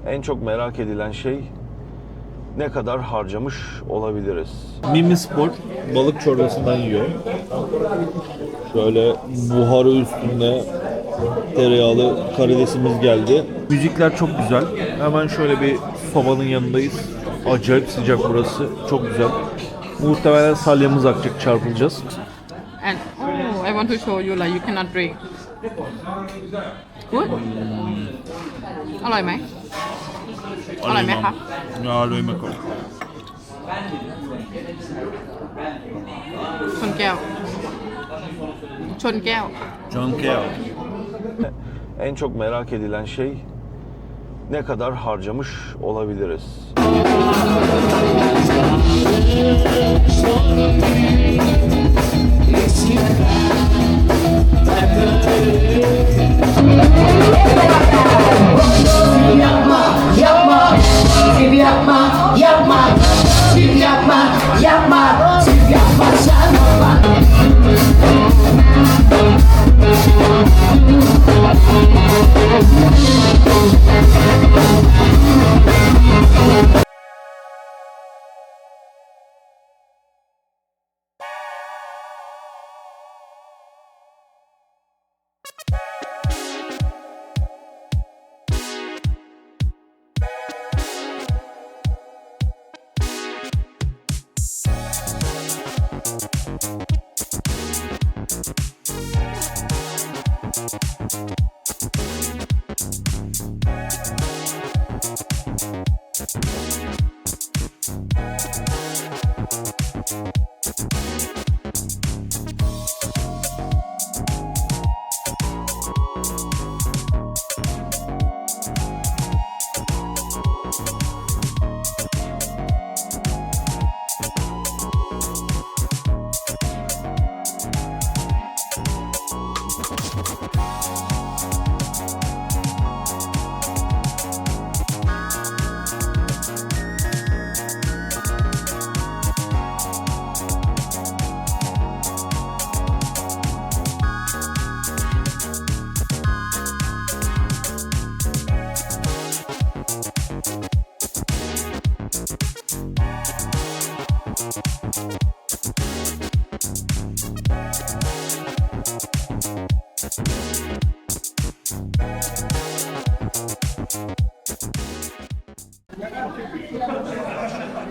En çok merak edilen şey ne kadar harcamış olabiliriz? Mimi Spor balık çorbasından yiyor. Şöyle buharı üstünde tereyağlı karidesimiz geldi. Müzikler çok güzel. Hemen şöyle bir sobanın yanındayız. Acayip sıcak burası. Çok güzel. Muhtemelen salyamız akacak, çarpılacağız. And oh, I want to show you like you cannot drink. Good. อร่อยไหมอร่อยไหมคะ Aroy mako. ชนแก้ว ชนแก้ว John Keo. En çok merak edilen şey ne kadar harcamış olabiliriz? Yapma, yapma, yapma, yapma, yapma, yapma, yapma, sen yapma.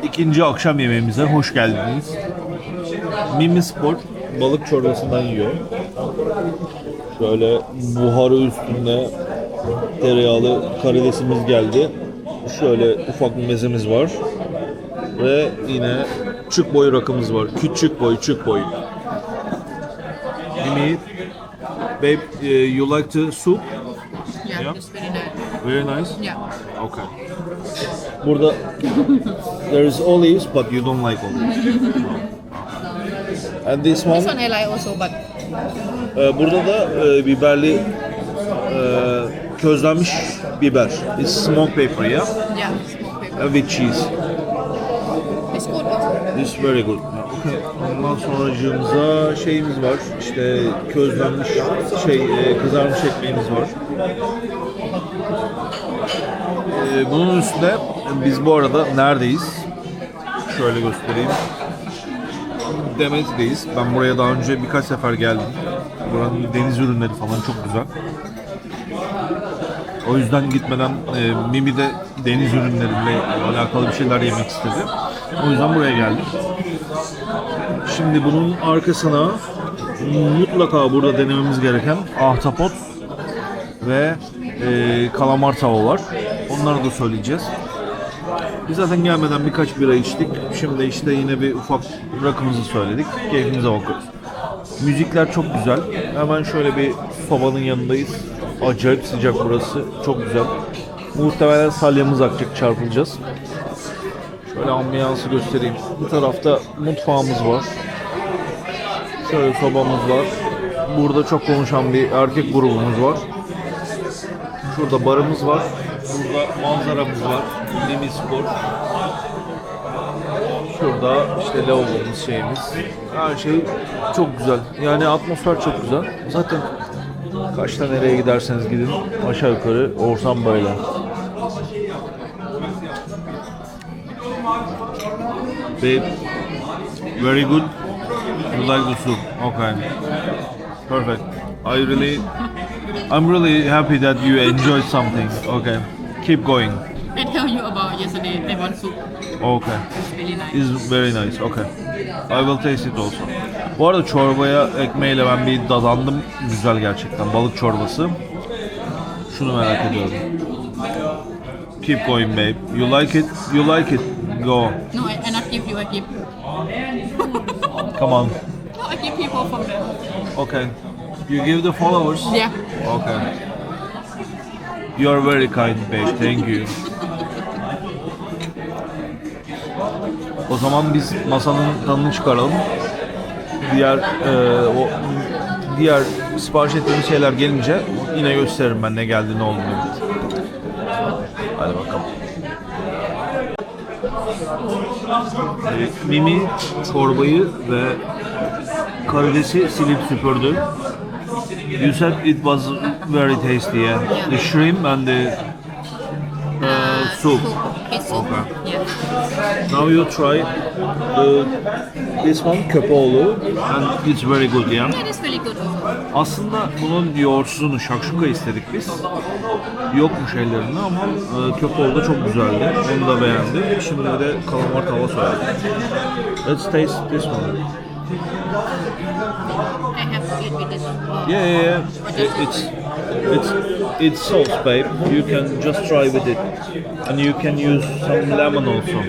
İkinci akşam yemeğimize hoş geldiniz. Mimi Spor balık çorbasından yiyor. Şöyle buharı üstünde tereyağlı karidesimiz geldi. Şöyle ufak bir mezemiz var. Ve yine çük boy rakımız var. Küçük boy, çük boy. Mimi, babe, you like the soup? Yeah, Yeah. it's very nice. Very nice. Yeah. Okay. Burada there is olives but you don't like olives. And this one, This one I like also, but burada da biberli közlenmiş biber. It's smoked pepper, yeah? yeah, smoke paper. With cheese. It's good also. It's very good. Okay. Ondan sonracığımıza şeyimiz var. İşte közlenmiş kızarmış ekmeğimiz var. Bunun üstüne biz bu arada neredeyiz? Şöyle göstereyim. Demeti'deyiz. Ben buraya daha önce birkaç sefer geldim. Buranın deniz ürünleri falan çok güzel. O yüzden gitmeden Mimi'de deniz ürünleriyle alakalı bir şeyler yemek istedi. O yüzden buraya geldik. Şimdi bunun arkasına mutlaka burada denememiz gereken ahtapot ve kalamar tava var. Onları da söyleyeceğiz. Biz zaten gelmeden birkaç bira içtik. Şimdi işte yine bir ufak rakımızı söyledik. Keyfimize bakıyoruz. Müzikler çok güzel. Hemen şöyle bir sobanın yanındayız. Acayip sıcak burası. Çok güzel. Muhtemelen salyamız akacak, çarpılacağız. Şöyle ambiyansı göstereyim. Bu tarafta mutfağımız var. Şöyle sobamız var. Burada çok konuşan bir erkek grubumuz var. Şurada barımız var. Burada manzaramız var. Mimi Spor. Şurada işte lavabomuz şeyimiz. Her şey çok güzel. Yani atmosfer çok güzel. Zaten kaçta nereye giderseniz gidin aşağı yukarı ortam böyle. Babe, very good. You like the soup? Okay. Perfect. I'm really happy that you enjoyed something. Okay. Keep going. I tell you about yesterday lemon soup. Okay. It's really nice. Is very nice. Okay. I will taste it also. Bu arada çorbaya ekmeğiyle ben bir dadandım. Güzel gerçekten. Balık çorbası. Şunu merak ediyorum. Keep going babe. You like it? You like it? Go. No, I not give you. I give. Come on. No, I give people from there. Okay. You give the followers? Yeah. Okay. You are very kind babe. Thank you. O zaman biz masanın tadını çıkaralım. Diğer sipariş ettiğimiz şeyler gelince yine gösteririm ben ne geldi ne oldu. Hadi bakalım. Mimi çorbayı ve karidesi silip süpürdü. You said it was very tasty, yeah. The shrimp and the soup. It's soup. Okay. Yeah. Now you try this one köpoğlu and it's very good, yeah. It is really good also. Aslında bunun yoğurtsuzunu şakşuka istedik biz. Yokmuş ellerinde ama köpoğlu da çok güzeldi. Onu da beğendim. Şimdi de kalamar tava söyledim. Let's taste this one. I have to eat with this. Yeah. It's sauce, babe. You can just try with it, and you can use some lemon also.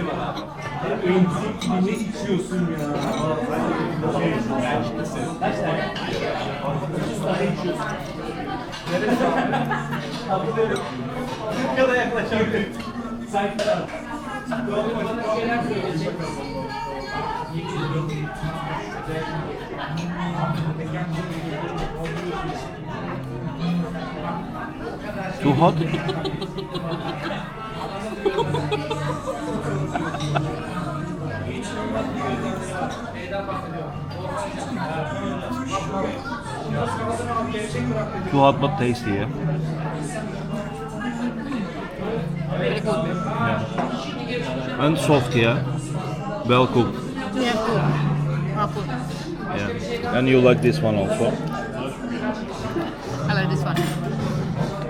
Too hot? Too hot but tasty, yeah? Very good. Yeah. And soft, yeah? Well cooked. Yeah, good. Good. Yeah. And you like this one also? I like this one.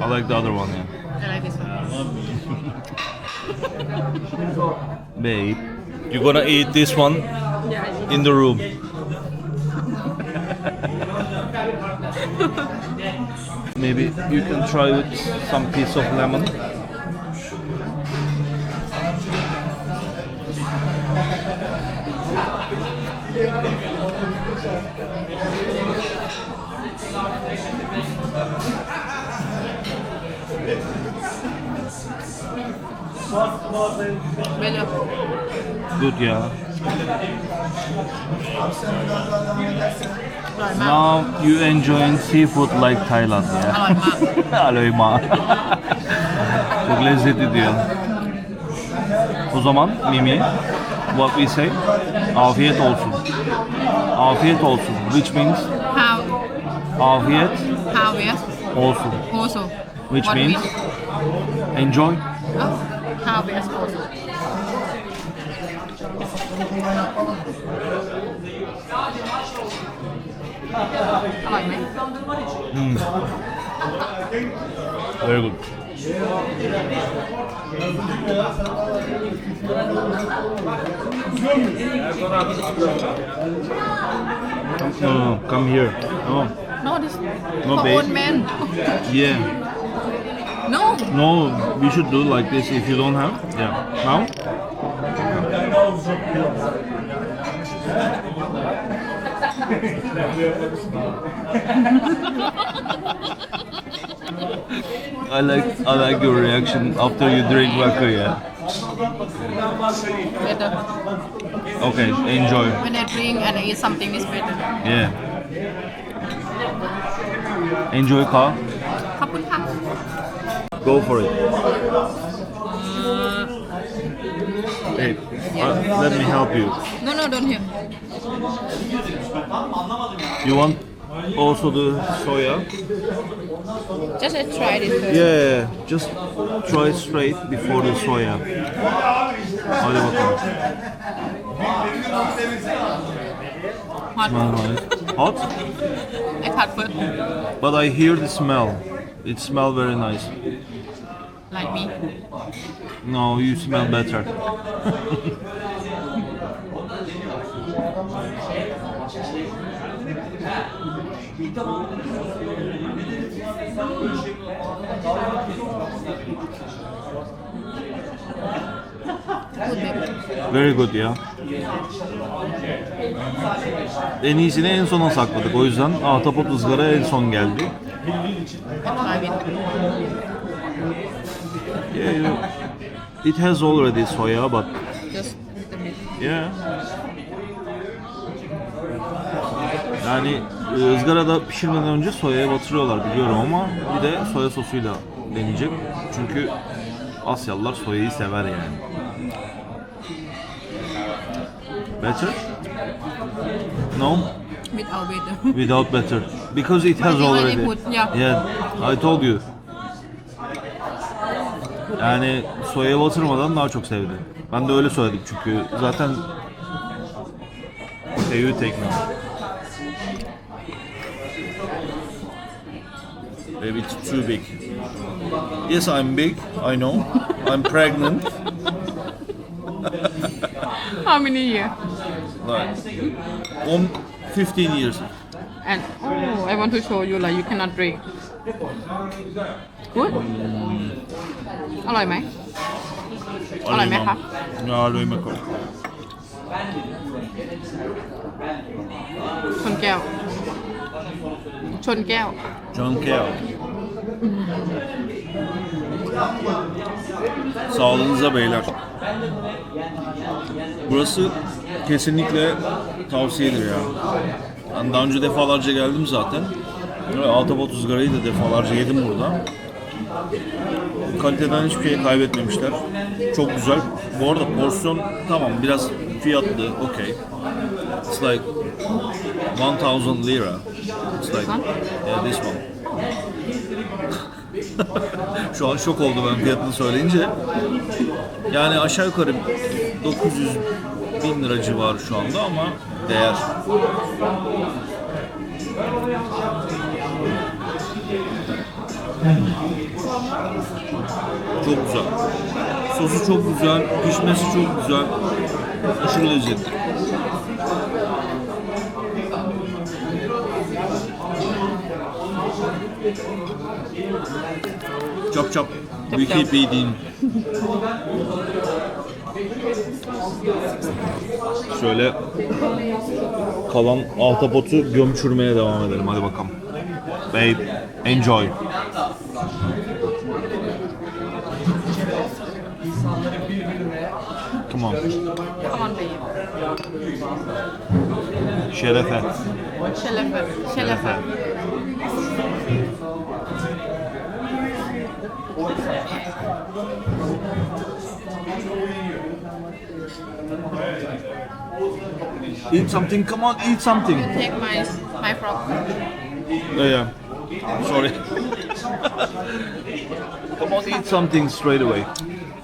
I like the other one, yeah. I like this one. Babe, you're gonna eat this one in the room. Maybe you can try with some piece of lemon. Very Good, yeah. Right, Now you enjoying seafood like Thailand, yeah? Aloyma. Çok lezzetli diyor. O zaman Mimi, what we say? Afiyet olsun. Afiyet olsun, which means How? afiyet How? Yes. olsun, Also. which What means enjoy. Oh, how? Yes. Also. I like it. Very good. No, come here. No, No, this No, for babe. old man. yeah. No. No, we should do like this if you don't have. Yeah. Now? I like your reaction after you drink vodka, yeah. Better. Okay, enjoy. When I drink and I eat something, it's better. Yeah. Enjoy, Carl. ขอบคุณค่ะ Go for it. Hey, let me help you. No, don't help. You want also the soya? Just try it first. Yeah, just try it straight before the soya. Hadi bakalım. Hot. Smell nice. Hot? I cut first. But I hear the smell. It smells very nice. Like me. No, you smell better. Good babe. Very good ya. En iyisini en sona sakladık. O yüzden ahtapot ızgara en son geldi. Try it. Yeah, it has already soya, but Just a bit. yeah. Yani ızgarada pişirmeden önce soyaya batırıyorlar biliyorum ama bir de soya sosuyla deneyecek. Çünkü Asyalılar soyayı sever yani. Better? No? Without better. Without better. Because it has I think I already. put, yeah. Yeah, I told you. Yani soyaya batırmadan daha çok sevdi. Ben de öyle söyledim çünkü zaten you take now. Maybe it's too big. Yes, I'm big. I know. I'm pregnant. How many years? Like 15 years. And oh, I want to show you like you cannot drink. Good? อร่อยไหม อร่อยไหมคะ Ya, öyle mi? ชนแก้ว ชนแก้ว John Keo. Sağlığınıza beyler. Burası kesinlikle tavsiyedir ya. Ben daha önce defalarca geldim zaten. Ahtapot ızgarayı da defalarca yedim burada. Kaliteden hiçbir şey kaybetmemişler. Çok güzel. Bu arada porsiyon tamam biraz fiyatlı, okey. It's like 1000 lira. It's like yeah, this one. Şu an şok oldu ben fiyatını söyleyince. Yani aşağı yukarı 900 bin lira civarı şu anda ama değer. Çok güzel. Sosu çok güzel, pişmesi çok güzel. Aşırı lezzetli. Chop chop. We keep eating. Şöyle kalan ahtapotu gömçürmeye devam edelim. Hadi bakalım. Babe, enjoy. Come on. Come on babe. Şerefe. Şelefe. Şelefe. Eat something, come on, eat something. Take my frog. Yeah. Sorry. Come on, eat something straight away.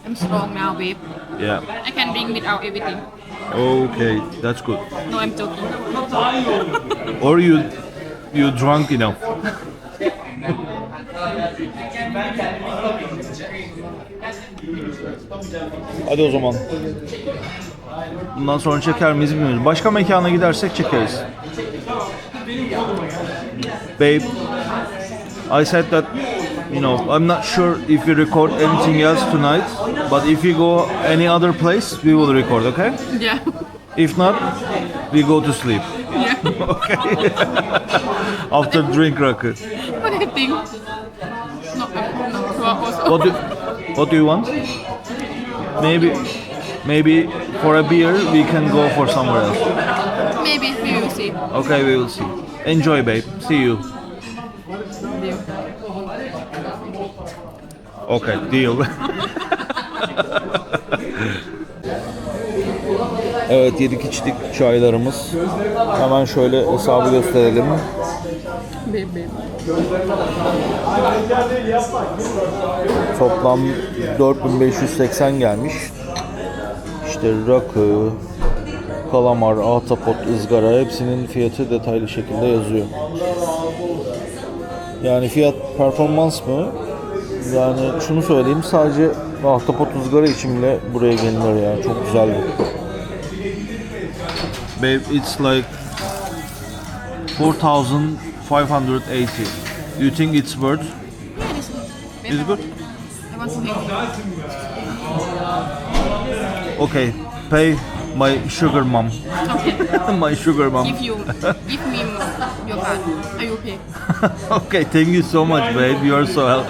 I'm strong now babe. Yeah. I can drink without everything. Okay, that's good. No, I'm joking. Or you drunk enough. Hadi o zaman. Bundan sonra çeker miyiz bilmiyoruz. Başka mekana gidersek çekeriz. Babe, I said that, you know, I'm not sure if we record anything else tonight, but if we go any other place, we will record, okay? Yeah. If not, we go to sleep. Yeah. Okay. After drink rocket. What do you think? No, I'm not sure also. What do you want? Maybe for a beer we can go for somewhere else. Maybe we will see. Okay, we will see. Enjoy, babe. See you. Deal. Okay, deal. Evet, yedik içtik çaylarımız. Hemen şöyle hesabı gösterelim. babe. Toplam 4580 gelmiş. İşte rakı, kalamar, ahtapot, ızgara hepsinin fiyatı detaylı şekilde yazıyor. Yani fiyat performans mı? Yani şunu söyleyeyim, sadece ahtapot ızgara için bile buraya gelinir yani, çok güzel bir. Babe, it's like 4580. Do you think it's worth? Yeah, it's good. Is good? I want some egg. Okay, pay my sugar mom. Okay. My sugar mom. Give me your card. I will pay. Okay, thank you so much babe. You are so help.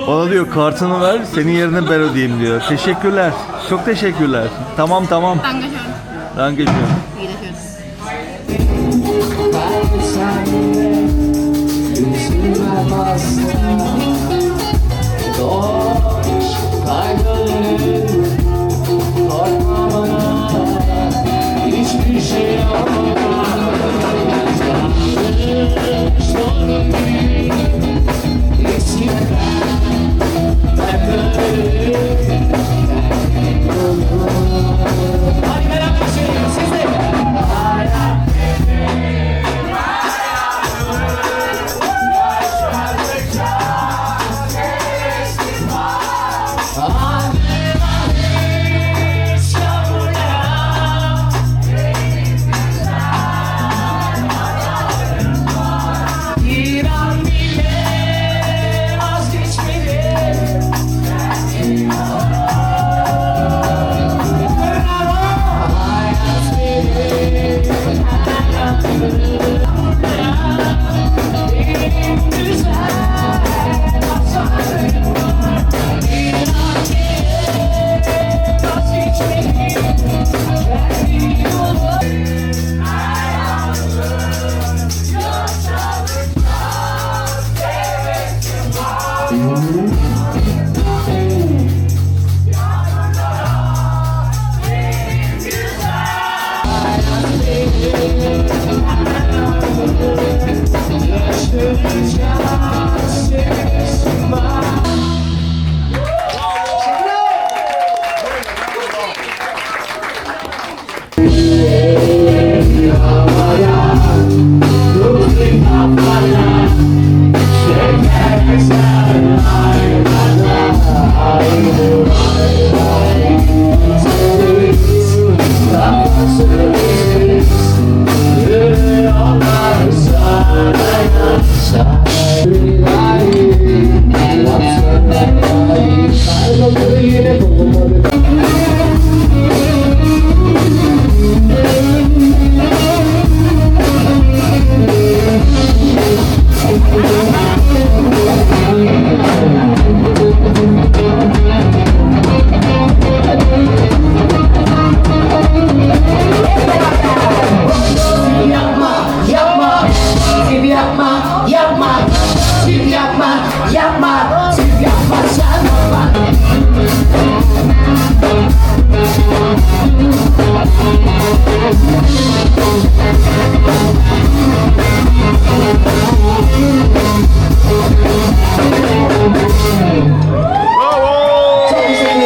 Bana diyor kartını ver, senin yerine ben ödeyeyim diyor. Teşekkürler. Çok teşekkürler. Tamam. Dankeschön. Dankeschön. Wiederhören. Hiçbir şey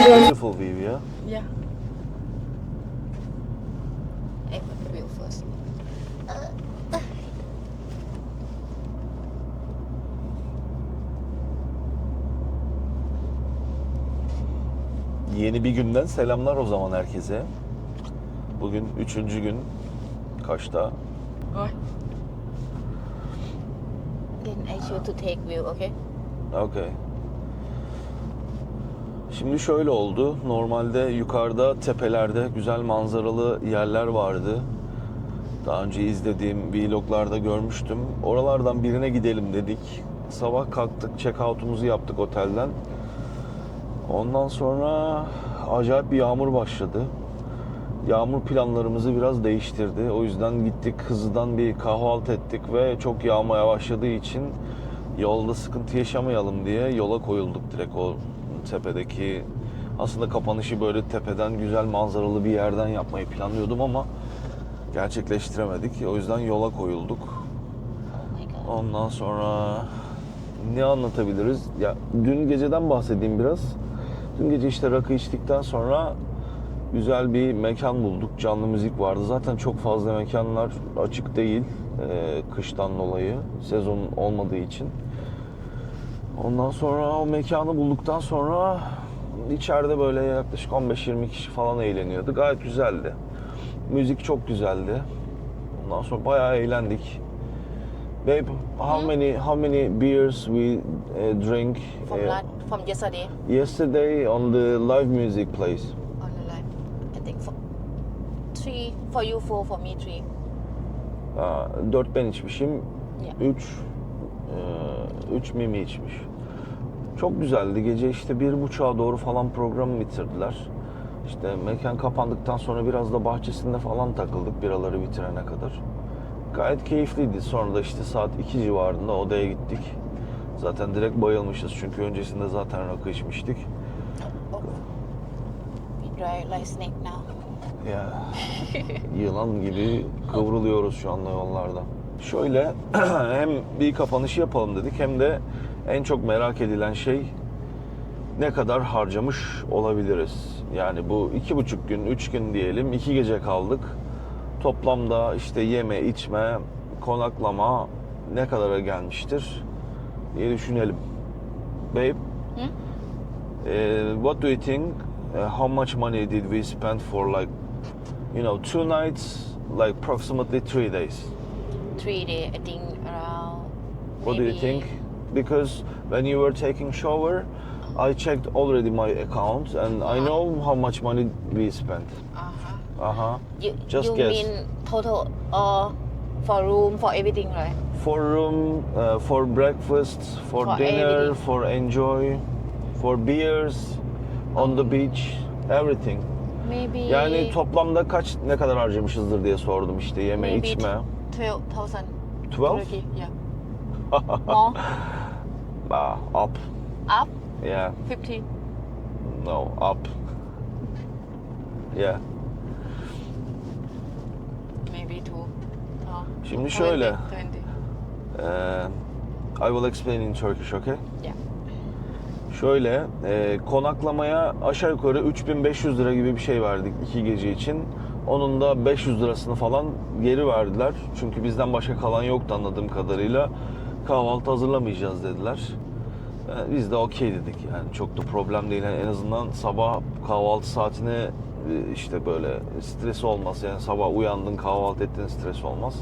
Beautiful view ya. Yeah. I put the wheel first. Yeni bir günden selamlar o zaman herkese. Bugün 3. gün. Kaçta? Rồi. Then I choose to take view, okay? Okay. Şimdi şöyle oldu. Normalde yukarıda tepelerde güzel manzaralı yerler vardı. Daha önce izlediğim vloglarda görmüştüm. Oralardan birine gidelim dedik. Sabah kalktık, check-out'umuzu yaptık otelden. Ondan sonra acayip bir yağmur başladı. Yağmur planlarımızı biraz değiştirdi. O yüzden gittik, hızlıdan bir kahvaltı ettik ve çok yağmaya başladığı için yolda sıkıntı yaşamayalım diye yola koyulduk direkt o tepedeki. Aslında kapanışı böyle tepeden güzel manzaralı bir yerden yapmayı planlıyordum ama gerçekleştiremedik. O yüzden yola koyulduk. Oh my god. Ondan sonra ne anlatabiliriz? Ya dün geceden bahsedeyim biraz. Dün gece işte rakı içtikten sonra güzel bir mekan bulduk. Canlı müzik vardı. Zaten çok fazla mekanlar açık değil. Kıştan dolayı. Sezon olmadığı için. Ondan sonra o mekanı bulduktan sonra içeride böyle yaklaşık 15-20 kişi falan eğleniyordu. Gayet güzeldi. Müzik çok güzeldi. Ondan sonra bayağı eğlendik. Babe, how many beers we drink From yesterday yesterday on the live music place? on the live. I think 3 for you, 4 for me, 3. 4 ben içmişim. Yeah. 3 Mimi içmiş. Çok güzeldi. Gece işte 1.30'a doğru falan programı bitirdiler. İşte mekan kapandıktan sonra biraz da bahçesinde falan takıldık biraları bitirene kadar. Gayet keyifliydi. Sonra da işte saat 2 civarında odaya gittik. Zaten direkt bayılmışız çünkü öncesinde zaten rakı içmiştik. We drive like snake now. Ya yılan gibi kıvrılıyoruz şu anda yollarda. Şöyle hem bir kapanış yapalım dedik hem de en çok merak edilen şey ne kadar harcamış olabiliriz? Yani bu 2,5 gün, 3 gün diyelim, 2 gece kaldık. Toplamda işte yeme, içme, konaklama ne kadara gelmiştir diye düşünelim. Babe, what do you think? How much money did we spend for like, 2 nights, like approximately 3 days? 3 days, I think around. What do you maybe- think? Because when you were taking shower, I checked already my account and I know how much money we spent. Uh-huh. Just you guess. mean total or for room, for everything, right? For room, for breakfast, for For dinner, everything. for enjoy, for beers, on the beach, everything. Maybe. Yani toplamda ne kadar harcamışızdır diye sordum işte yeme, maybe içme. 12,000. 12? Turkey, yeah. More? Up. Up? Yeah. 15. No, up. Yeah. Maybe 2. No. Şimdi 20, şöyle. 20. I will explain in Turkish, okay? Yeah. Şöyle, konaklamaya aşağı yukarı 3500 lira gibi bir şey verdik 2 gece için. Onun da 500 lirasını falan geri verdiler. Çünkü bizden başka kalan yoktu anladığım kadarıyla. Kahvaltı hazırlamayacağız dediler. Biz de okey dedik yani çok da problem değil. Yani en azından sabah kahvaltı saatine işte böyle stres olmaz. Yani sabah uyandın kahvaltı ettin stres olmaz.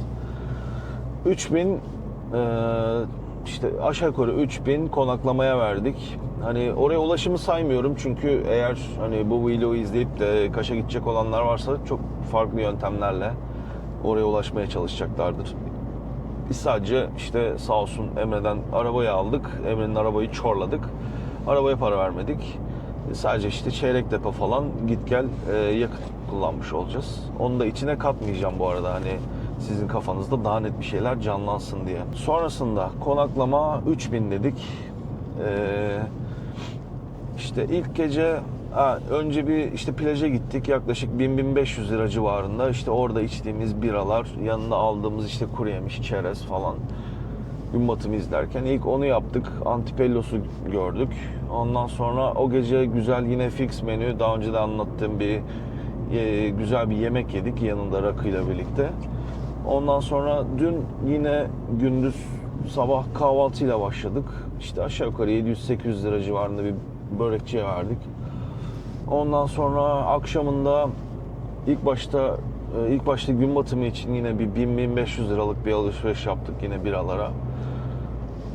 3000 işte aşağı yukarı 3000 konaklamaya verdik. Hani oraya ulaşımı saymıyorum çünkü eğer hani bu videoyu izleyip de Kaş'a gidecek olanlar varsa çok farklı yöntemlerle oraya ulaşmaya çalışacaklardır. Biz sadece işte sağ olsun Emre'den arabayı aldık. Emre'nin arabayı çorladık. Arabaya para vermedik. Sadece işte çeyrek depo falan git gel yakıt kullanmış olacağız. Onu da içine katmayacağım bu arada hani sizin kafanızda daha net bir şeyler canlansın diye. Sonrasında konaklama 3000 dedik. İşte ilk gece önce bir işte plaja gittik yaklaşık 1000-1500 lira civarında işte orada içtiğimiz biralar yanında aldığımız işte kuru yemiş çerez falan gün batımı izlerken ilk onu yaptık. Antipellos'u gördük. Ondan sonra o gece güzel yine fix menü daha önce de anlattığım bir güzel bir yemek yedik yanında rakıyla birlikte. Ondan sonra dün yine gündüz sabah kahvaltıyla başladık. İşte aşağı yukarı 700-800 lira civarında bir börekçiye verdik. Ondan sonra akşamında ilk başta gün batımı için yine bir 1000-1500 liralık bir alışveriş yaptık yine biralara.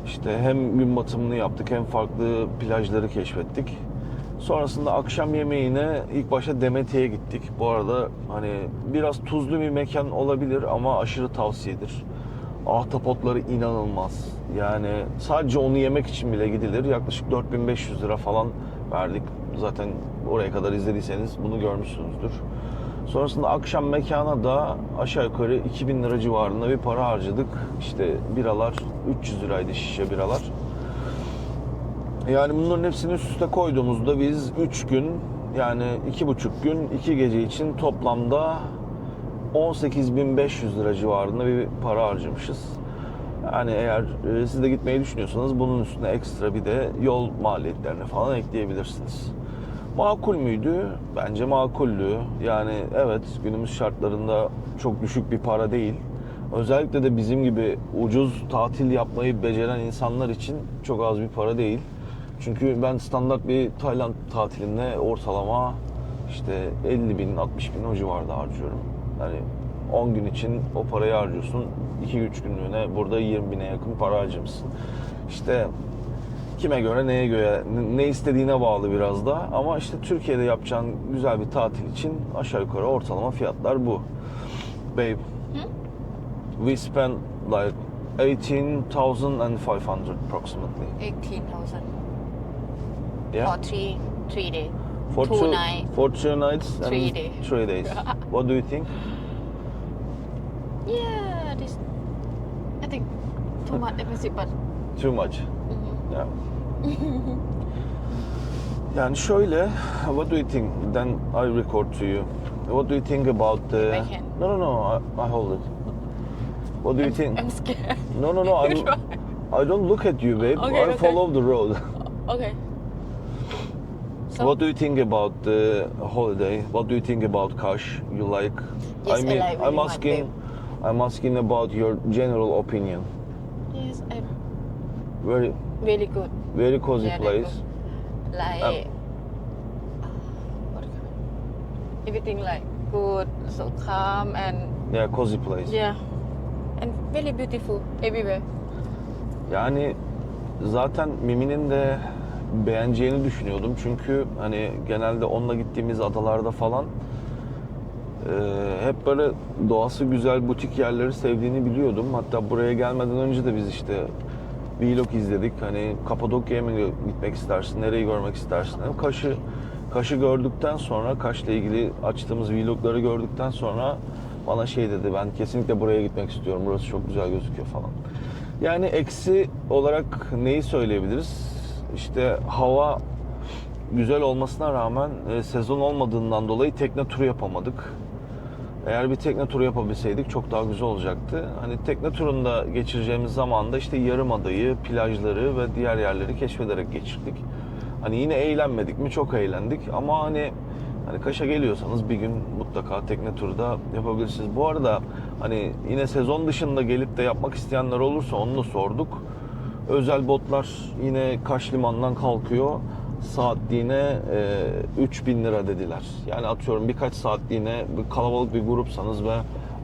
İşte hem gün batımını yaptık hem farklı plajları keşfettik. Sonrasında akşam yemeğine ilk başta Demete'ye gittik. Bu arada hani biraz tuzlu bir mekan olabilir ama aşırı tavsiyedir. Ahtapotları inanılmaz. Yani sadece onu yemek için bile gidilir. Yaklaşık 4500 lira falan verdik. Zaten oraya kadar izlediyseniz bunu görmüşsünüzdür. Sonrasında akşam mekana da aşağı yukarı 2000 lira civarında bir para harcadık. İşte biralar 300 liraydı şişe biralar. Yani bunların hepsini üst üste koyduğumuzda biz 3 gün yani 2,5 gün 2 gece için toplamda 18.500 lira civarında bir para harcamışız. Yani eğer siz de gitmeyi düşünüyorsanız bunun üstüne ekstra bir de yol maliyetlerini falan ekleyebilirsiniz. Makul müydü? Bence makuldü. Yani evet, günümüz şartlarında çok düşük bir para değil. Özellikle de bizim gibi ucuz tatil yapmayı beceren insanlar için çok az bir para değil. Çünkü ben standart bir Tayland tatilinde ortalama işte 50 bin, 60 bin o civarda harcıyorum. Yani 10 gün için o parayı harcıyorsun. 2-3 günlüğüne burada 20 bine yakın para harcamışsın. İşte kime göre, neye göre, ne istediğine bağlı biraz da. Ama işte Türkiye'de yapacağın güzel bir tatil için aşağı yukarı ortalama fiyatlar bu. Babe, we spent like 18,500 approximately. 18,000 Yeah. for three days. For Two nights. For 2 nights and 3 days. 3 days. What do you think? Yeah, this. I think too much expensive, but Too much. Yeah. Yani şöyle, what do you think? Then I record to you. What do you think about the? I can. No, I hold it. What do you think? I'm scared. No, You try. I don't look at you, babe. Okay, I okay. follow the road. Okay. So, What do you think about the holiday? What do you think about Kash? You like? Yes, I like really I'm much, asking. babe. I'm asking about your general opinion. yes, I Very, really good. very cozy Yeah, place. Like what? Everything like good, so calm and Yeah, cozy place. yeah, and very beautiful everywhere. Yani zaten Mimi'nin de beğeneceğini düşünüyordum. Çünkü hani genelde onunla gittiğimiz adalarda falan hep böyle doğası güzel butik yerleri sevdiğini biliyordum. Hatta buraya gelmeden önce de biz işte vlog izledik. Hani Kapadokya'ya mı gitmek istersin, nereyi görmek istersin? Hem Kaş'ı gördükten sonra, Kaş'la ilgili açtığımız vlogları gördükten sonra bana şey dedi, ben kesinlikle buraya gitmek istiyorum, burası çok güzel gözüküyor falan. Yani eksi olarak neyi söyleyebiliriz? İşte hava güzel olmasına rağmen sezon olmadığından dolayı tekne turu yapamadık. Eğer bir tekne turu yapabilseydik çok daha güzel olacaktı. Hani tekne turunda geçireceğimiz zaman da işte Yarımada'yı, plajları ve diğer yerleri keşfederek geçirdik. Hani yine eğlenmedik mi? Çok eğlendik ama hani Kaş'a geliyorsanız bir gün mutlaka tekne turu da yapabilirsiniz. Bu arada hani yine sezon dışında gelip de yapmak isteyenler olursa onu da sorduk. Özel botlar yine Kaş limanından kalkıyor. Saatliğine 3.000 lira dediler. Yani atıyorum birkaç saatliğine kalabalık bir grupsanız ve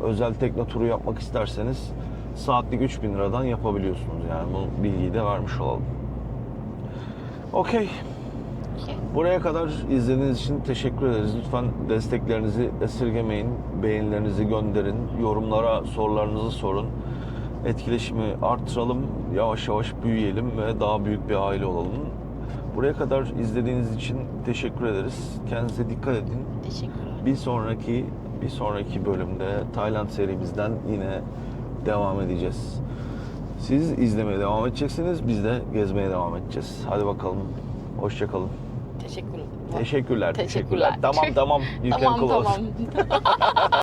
özel tekne turu yapmak isterseniz saatlik 3.000 liradan yapabiliyorsunuz. Yani bu bilgiyi de vermiş olalım. Okey. Buraya kadar izlediğiniz için teşekkür ederiz. Lütfen desteklerinizi esirgemeyin. Beğenilerinizi gönderin. Yorumlara sorularınızı sorun. Etkileşimi artıralım. Yavaş yavaş büyüyelim ve daha büyük bir aile olalım. Buraya kadar izlediğiniz için teşekkür ederiz. Kendinize dikkat edin. Teşekkürler. Bir sonraki bölümde Tayland serimizden yine devam edeceğiz. Siz izlemeye devam edeceksiniz. Biz de gezmeye devam edeceğiz. Hadi bakalım. Hoşça kalın. Teşekkürler. Teşekkürler. Teşekkürler. Tamam. You can Tamam close. tamam.